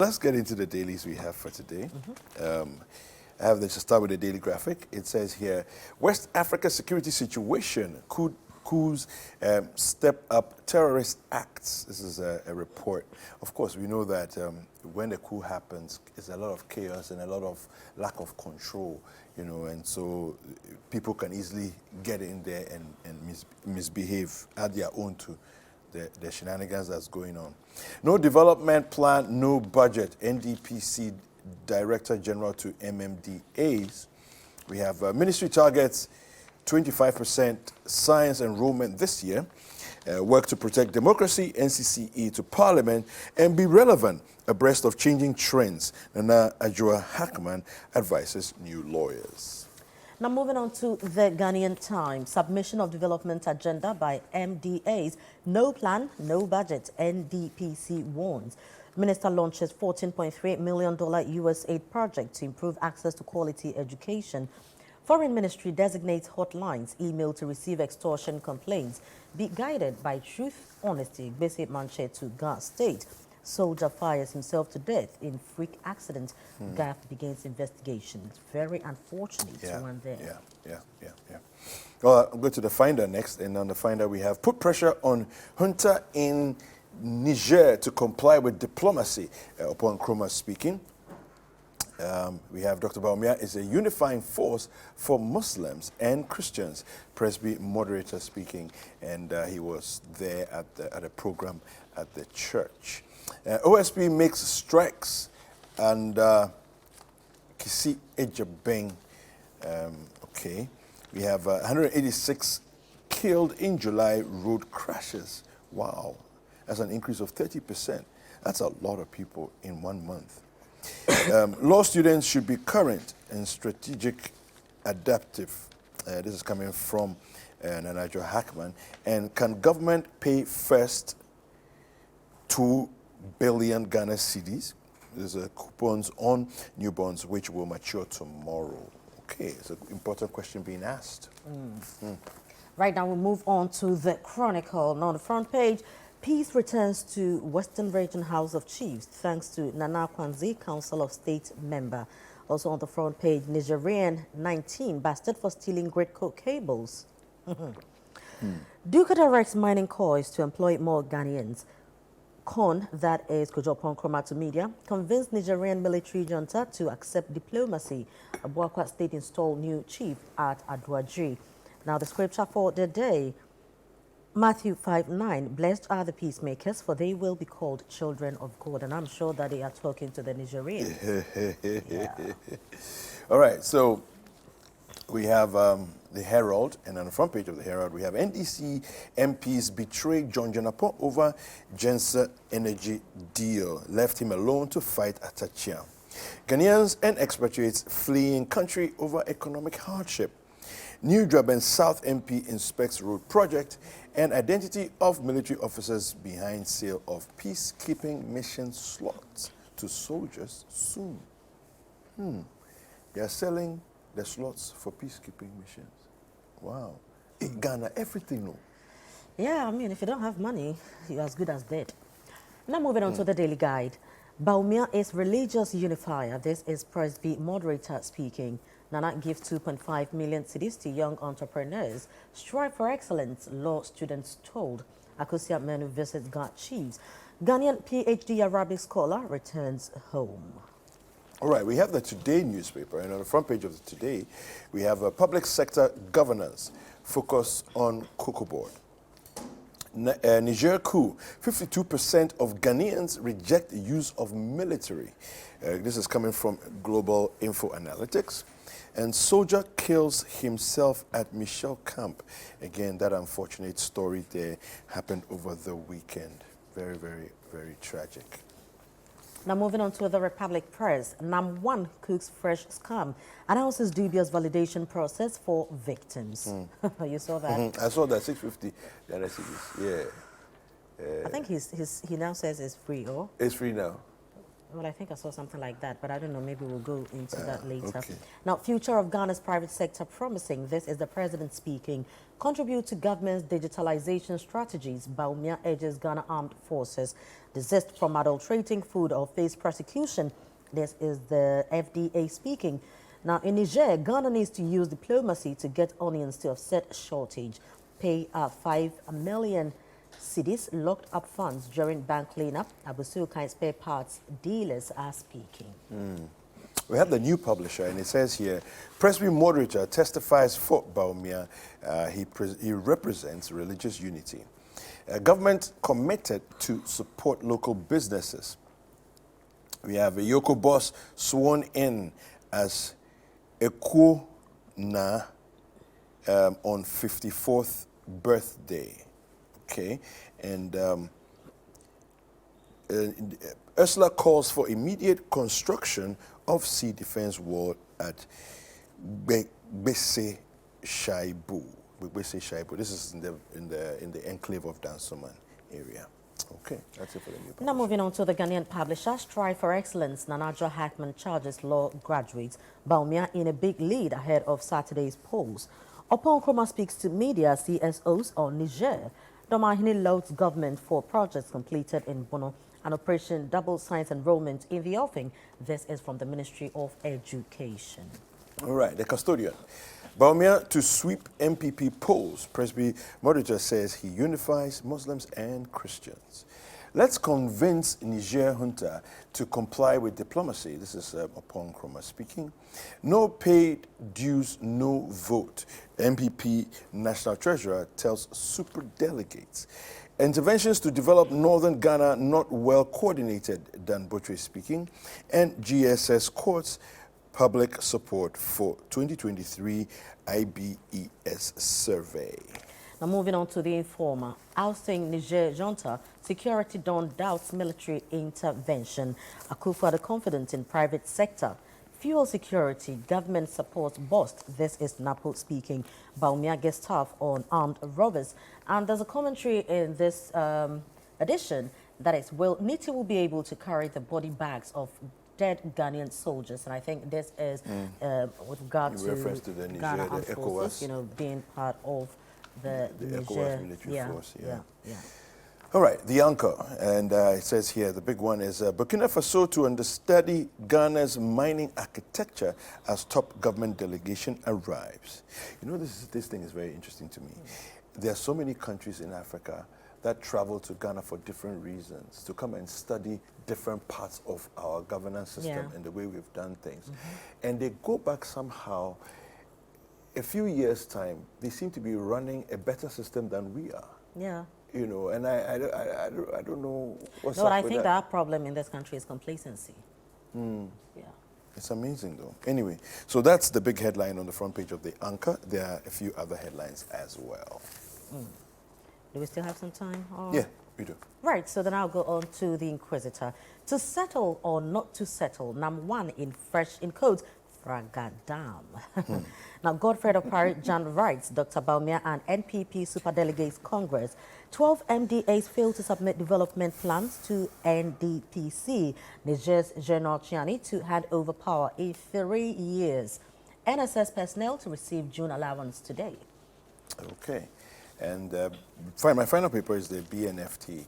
Let's get into the dailies we have for today. I have this to start with the daily graphic. It says here, West Africa security situation, coups step up terrorist acts. This is a report. Of course, we know that when a coup happens, it's a lot of chaos and a lot of lack of control, you know, and so people can easily get in there and misbehave, add their own to the shenanigans that's going on. No development plan, no budget. NDPC Director General to MMDAs. We have ministry targets, 25% science enrollment this year. Work to protect democracy, NCCE to Parliament, and be relevant abreast of changing trends. Nana Ajua Hackman advises new lawyers. Now moving on to the Ghanaian Times. Submission of development agenda by MDAs. No plan, no budget. NDPC warns. Minister launches $14.3 million US aid project to improve access to quality education. Foreign Ministry designates hotlines, email to receive extortion complaints. Be guided by truth, honesty. Basic Manche to Gas State. Soldier fires himself to death in freak accident. GAF begins investigation. It's very unfortunate one there. Yeah. Well, I'll go to the Finder next, and on the Finder we have put pressure on junta in Niger to comply with diplomacy. Upon Nkrumah speaking, we have Dr. Baumia is a unifying force for Muslims and Christians. Presby moderator speaking, and he was there at a program at the church. OSP makes strikes, and Kisi Ejabeng. Okay, we have 186 killed in July road crashes. Wow, that's an increase of 30%. That's a lot of people in 1 month. Law students should be current and strategic adaptive. This is coming from Nanajo Hackman. And can government pay first 2 billion Ghana cedis? There's coupons on new bonds which will mature tomorrow. Okay, it's an important question being asked. Right now, we'll move on to the Chronicle. Now, on the front page, peace returns to Western Region House of Chiefs thanks to Nana Kwanzi, Council of State member. Also on the front page, Nigerian 19 busted for stealing great coke cables. Duke directs mining coins to employ more Ghanaians. Con, that is Kujopon Nkrumah to media, convinced Nigerian military junta to accept diplomacy. Abuakwa State installed new chief at Aduaji. Now the scripture for the day, Matthew 5:9, blessed are the peacemakers, for they will be called children of God. And I'm sure that they are talking to the Nigerians. All right, so we have the Herald, and on the front page of the Herald, we have NDC MPs betrayed John Jonapon over Gensa energy deal, left him alone to fight Atachia. Ghanaians and expatriates fleeing country over economic hardship. New Durban South MP inspects road project, and identity of military officers behind sale of peacekeeping mission slots to soldiers soon. They are selling the slots for peacekeeping missions. Wow. In Ghana, everything, no? Yeah, I mean, if you don't have money, you're as good as dead. Now moving on to the Daily Guide. Baumia is religious unifier. This is Presby moderator speaking. Nana gives 2.5 million cedis to young entrepreneurs. Strive for excellence, law students told. Akosia Menu visits God Chiefs. Ghanaian PhD Arabic scholar returns home. All right, we have the Today newspaper, and on the front page of the Today, we have a public sector governance focus on Cocoa Board. Niger coup, 52% of Ghanaians reject the use of military. This is coming from Global Info Analytics. And soldier kills himself at Michel camp. Again, that unfortunate story there happened over the weekend. Very, very, very tragic. Now moving on to the Republic Press. NAM1 cooks fresh scam, announces dubious validation process for victims. You saw that? I saw that 650. Yeah. I think he now says it's free, oh? It's free now. Well, I think I saw something like that, but I don't know. Maybe we'll go into that later. Okay. Now, future of Ghana's private sector promising. This is the president speaking. Contribute to government's digitalization strategies. Baumia urges Ghana Armed Forces desist from adulterating food or face prosecution. This is the FDA speaking. Now, in Niger, Ghana needs to use diplomacy to get onions to offset shortage. Pay 5 million cities locked up funds during bank cleanup. Abusukai spare parts dealers are speaking. We have the new publisher, and it says here, Presby Moderator testifies for Baumia. He represents religious unity. Government committed to support local businesses. We have a Yoko boss sworn in as Ekuo Na on 54th birthday. Okay, and Ursula calls for immediate construction of sea defense wall at Bese Shaibu. This is in the enclave of Dansoman area. Okay, that's it for the new publisher. Now moving on to the Ghanaian publisher, Strive for Excellence. Nanajo Hackman charges law graduates. Baumia in a big lead ahead of Saturday's polls. Upon Nkrumah speaks to media CSOs on Niger. Domahini loads government for projects completed in Bono and Operation Double Science Enrollment in the offing. This is from the Ministry of Education. All right, the custodian. Baumia to sweep MPP polls. Presby Moderator says he unifies Muslims and Christians. Let's convince Niger junta to comply with diplomacy. This is upon Nkrumah speaking. No paid dues, no vote. MPP National Treasurer tells superdelegates. Interventions to develop northern Ghana not well coordinated, Dan Botwe speaking. And GSS courts public support for 2023 IBES survey. Now moving on to the informer. Ousting Niger junta, security dawn doubts military intervention. Akufo-Addo confident in private sector. Fuel security, government support bust. This is Napo speaking. Baumia gets tough on armed robbers. And there's a commentary in this edition that is, well, Niti will be able to carry the body bags of dead Ghanaian soldiers. And I think this is with regard to the Niger, Ghana the Armed Forces, ECOWAS. being part of the Niger ECOWAS military force, yeah. yeah. All right, the anchor, and it says here, the big one is Burkina Faso to understudy Ghana's mining architecture as top government delegation arrives. You know, this thing is very interesting to me. There are so many countries in Africa that travel to Ghana for different reasons, to come and study different parts of our governance system and the way we've done things. And they go back somehow, a few years' time, they seem to be running a better system than we are. Yeah. You know, and I don't know what's No, up I with think that. our problem in this country is complacency. Yeah. It's amazing, though. Anyway, so that's the big headline on the front page of the Anchor. There are a few other headlines as well. Do we still have some time? Or? Yeah, we do. Right, so then I'll go on to the Inquisitor. To settle or not to settle, #1 in codes, Fragadam. Now, Godfred Opari Jan writes, Dr. Baumia and NPP Superdelegates Congress, 12 MDAs failed to submit development plans to NDPC. Niger's General Chiani to hand over power in 3 years. NSS personnel to receive June allowance today. Okay. And my final paper is the BNFT.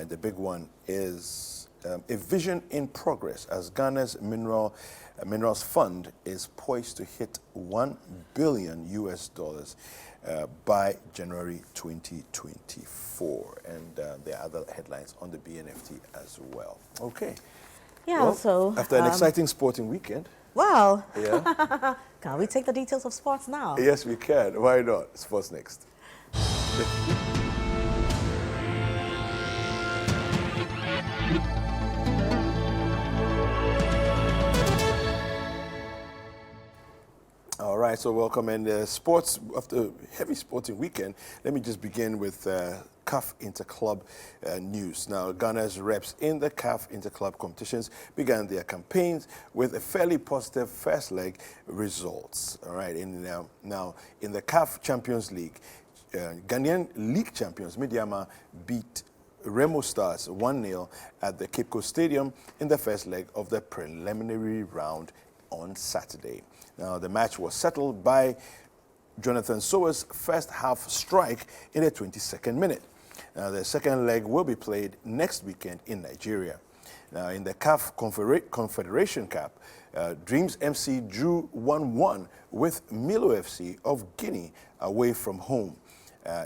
The big one is a vision in progress as Ghana's minerals fund is poised to hit $1 billion by January 2024. And there are other headlines on the BNFT as well. Okay. Yeah, well, so after an exciting sporting weekend. Well, Yeah. can we take the details of sports now? Yes, we can. Why not? Sports next. All right, so welcome. And sports, after a heavy sporting weekend, let me just begin with CAF Interclub news. Now, Ghana's reps in the CAF Interclub competitions began their campaigns with a fairly positive first leg results. All right, now in the CAF Champions League, Ghanaian league champions Midiama beat Remo Stars 1-0 at the Cape Coast Stadium in the first leg of the preliminary round on Saturday. Now, the match was settled by Jonathan Sower's first half strike in the 22nd minute. Now, the second leg will be played next weekend in Nigeria. Now, in the CAF Confederation Cup, Dreams MC drew 1-1 with Milo FC of Guinea away from home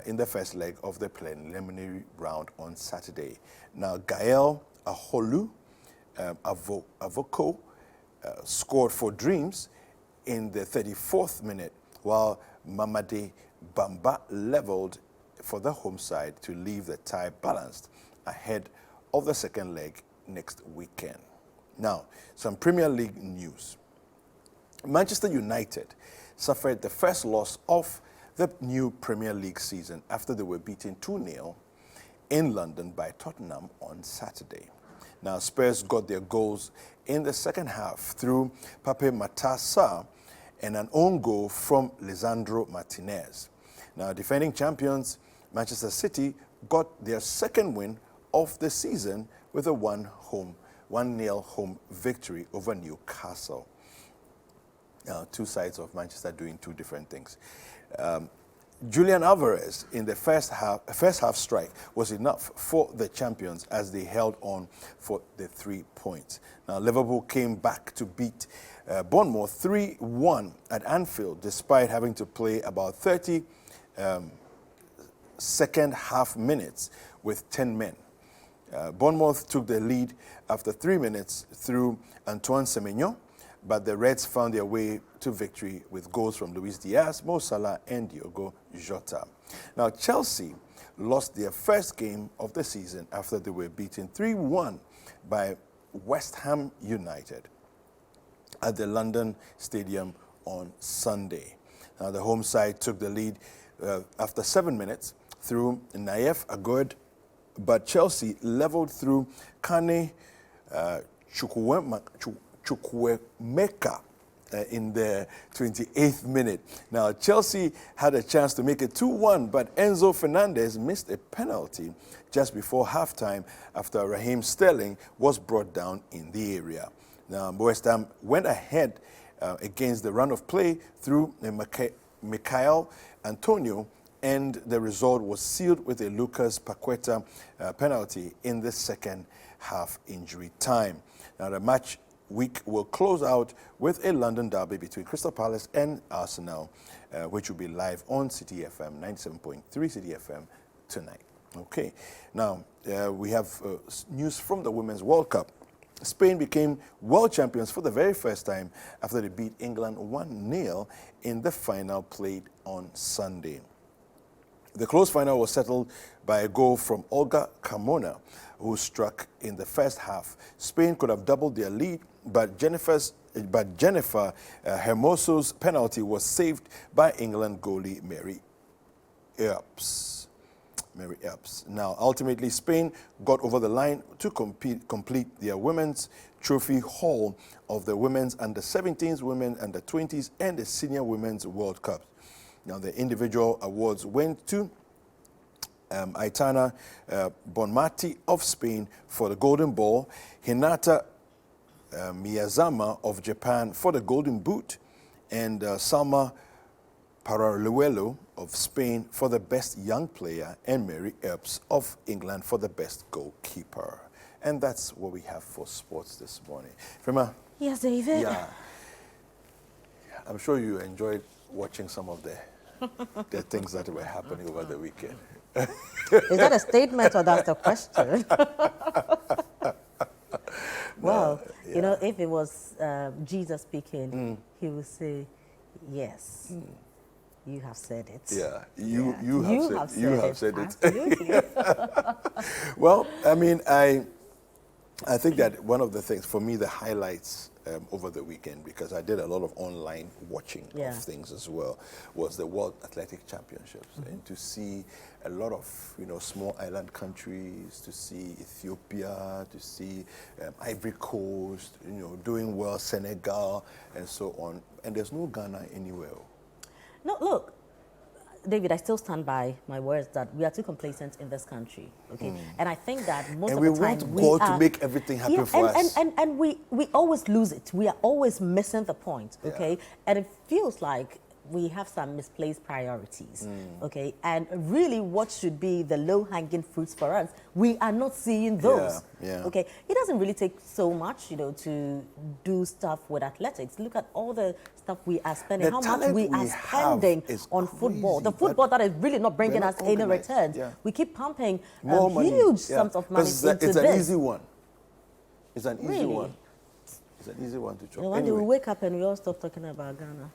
in the first leg of the preliminary round on Saturday. Now, Gael Aholu Avoko scored for Dreams in the 34th minute, while Mamadi Bamba leveled for the home side to leave the tie balanced ahead of the second leg next weekend. Now, some Premier League news. Manchester United suffered the first loss of the new Premier League season after they were beaten 2-0 in London by Tottenham on Saturday. Now, Spurs got their goals in the second half through Pape Matar Sarr and an own goal from Lisandro Martinez. Now, defending champions Manchester City got their second win of the season with a 1-0 home victory over Newcastle. Now, two sides of Manchester doing two different things. Julian Alvarez in the first half strike was enough for the champions as they held on for the 3 points. Now, Liverpool came back to beat Bournemouth 3-1 at Anfield despite having to play about 30 second half minutes with 10 men. Bournemouth took the lead after 3 minutes through Antoine Semenyo, but the Reds found their way to victory with goals from Luis Diaz, Mo Salah, and Diogo Jota. Now, Chelsea lost their first game of the season after they were beaten 3-1 by West Ham United at the London Stadium on Sunday. Now, the home side took the lead after 7 minutes through Naif Agod, but Chelsea leveled through Kane Chukwuemeka in the 28th minute. Now, Chelsea had a chance to make it 2-1, but Enzo Fernandez missed a penalty just before halftime after Raheem Sterling was brought down in the area. Now, West Ham went ahead against the run of play through Michael Antonio, and the result was sealed with a Lucas Paqueta penalty in the second half injury time. Now, the match week will close out with a London derby between Crystal Palace and Arsenal, which will be live on Citi FM 97.3 Citi FM tonight. Okay, now we have news from the Women's World Cup. Spain became world champions for the very first time after they beat England 1-0 in the final played on Sunday. The close final was settled by a goal from Olga Carmona, who struck in the first half. Spain could have doubled their lead, but Jennifer Hermoso's penalty was saved by England goalie Mary Earps. Now, ultimately, Spain got over the line to complete their women's trophy haul of the women's under-17s, women under-20s, and the senior women's World Cup. Now, the individual awards went to Aitana Bonmati of Spain for the Golden Ball, Hinata Miyazama of Japan for the Golden Boot, and Salma Paraluelo of Spain for the Best Young Player, and Mary Earps of England for the Best Goalkeeper. And that's what we have for sports this morning. Fema? Yes, David? Yeah. I'm sure you enjoyed watching some of the things that were happening over the weekend. Is that a statement or that's the question? Well, yeah. you know, if it was Jesus speaking, he would say, yes, you have said it. Yeah, you have said it. Absolutely. Well, I mean, I think that one of the things, for me, the highlights over the weekend, because I did a lot of online watching of things as well, was the World Athletic Championships. And to see a lot of, small island countries, to see Ethiopia, to see Ivory Coast, doing well, Senegal, and so on. And there's no Ghana anywhere. No, look, David, I still stand by my words that we are too complacent in this country, okay? And I think that most And of we the time want we God are, to make everything happen for us. and we always lose it. We are always missing the point, okay? And it feels like we have some misplaced priorities, okay? And really what should be the low-hanging fruits for us, we are not seeing those, okay? It doesn't really take so much, you know, to do stuff with athletics. Look at all the stuff we are spending, The how much talent we are we spending have is on football. crazy, The football that is really not bringing we're us not any organized, returns. yeah. We keep pumping More money, huge sums of money because into it's this. an easy one. It's an easy Really? one. It's an easy one to chop. You know, one day we Anyway. wake up and we all stop talking about Ghana.